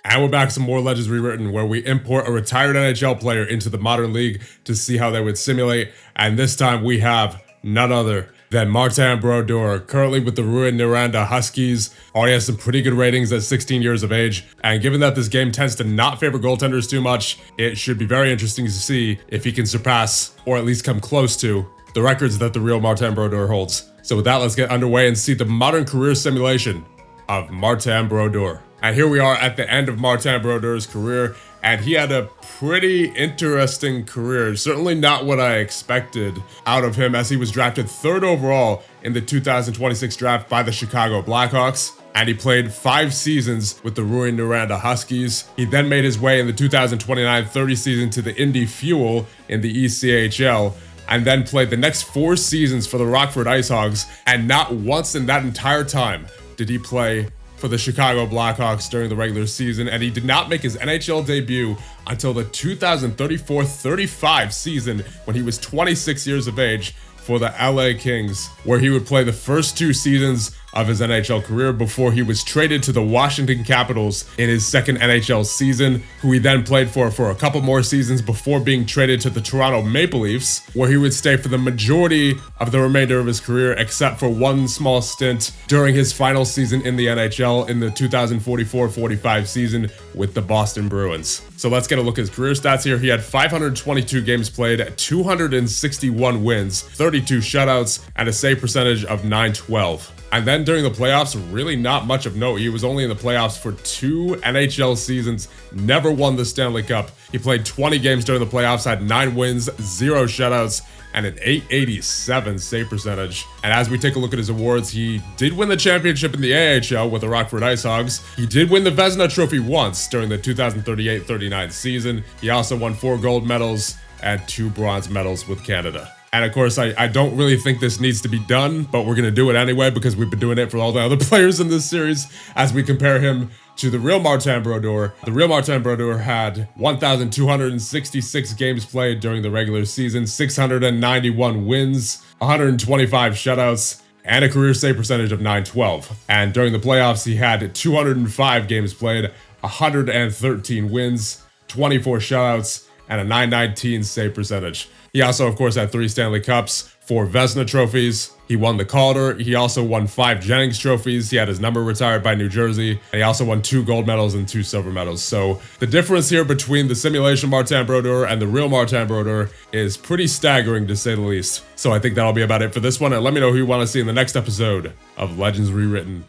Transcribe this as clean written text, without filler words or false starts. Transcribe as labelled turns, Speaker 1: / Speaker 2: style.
Speaker 1: And we're back to some more Legends Rewritten, where we import a retired NHL player into the modern league to see how they would simulate. And this time we have none other than Martin Brodeur, currently with the Rouyn-Noranda Huskies. Already has some pretty good ratings at 16 years of age. And given that this game tends to not favor goaltenders too much, it should be very interesting to see if he can surpass, or at least come close to, the records that the real Martin Brodeur holds. So with that, let's get underway and see the modern career simulation of Martin Brodeur. And here we are at the end of Martin Brodeur's career, and he had a pretty interesting career. Certainly not what I expected out of him, as he was drafted 3rd overall in the 2026 draft by the Chicago Blackhawks. And he played 5 seasons with the Rouyn-Noranda Huskies. He then made his way in the 2029-30 season to the Indy Fuel in the ECHL, and then played the next 4 seasons for the Rockford IceHogs, and not once in that entire time did he play for the Chicago Blackhawks during the regular season, and he did not make his NHL debut until the 2034-35 season when he was 26 years of age for the LA Kings, where he would play the first 2 seasons of his NHL career before he was traded to the Washington Capitals in his 2nd NHL season, who he then played for a couple more seasons before being traded to the Toronto Maple Leafs, where he would stay for the majority of the remainder of his career, except for one small stint during his final season in the NHL in the 2044-45 season with the Boston Bruins. So let's get a look at his career stats here. He had 522 games played, 261 wins, 32 shutouts, and a save percentage of .912. And then during the playoffs, really not much of note. He was only in the playoffs for 2 NHL seasons, never won the Stanley Cup. He played 20 games during the playoffs, had 9 wins, 0 shutouts, and an .887 save percentage. And as we take a look at his awards, he did win the championship in the AHL with the Rockford IceHogs. He did win the Vezina Trophy once during the 2038-39 season. He also won 4 gold medals and 2 bronze medals with Canada. And of course, I don't really think this needs to be done, but we're going to do it anyway because we've been doing it for all the other players in this series as we compare him to the real Martin Brodeur. The real Martin Brodeur had 1,266 games played during the regular season, 691 wins, 125 shutouts, and a career save percentage of .912. And during the playoffs, he had 205 games played, 113 wins, 24 shutouts, and a .919 save percentage. He also, of course, had 3 Stanley Cups, 4 Vezina trophies. He won the Calder. He also won 5 Jennings trophies. He had his number retired by New Jersey. And he also won 2 gold medals and 2 silver medals. So the difference here between the simulation Martin Brodeur and the real Martin Brodeur is pretty staggering, to say the least. So I think that'll be about it for this one. And let me know who you want to see in the next episode of Legends Rewritten.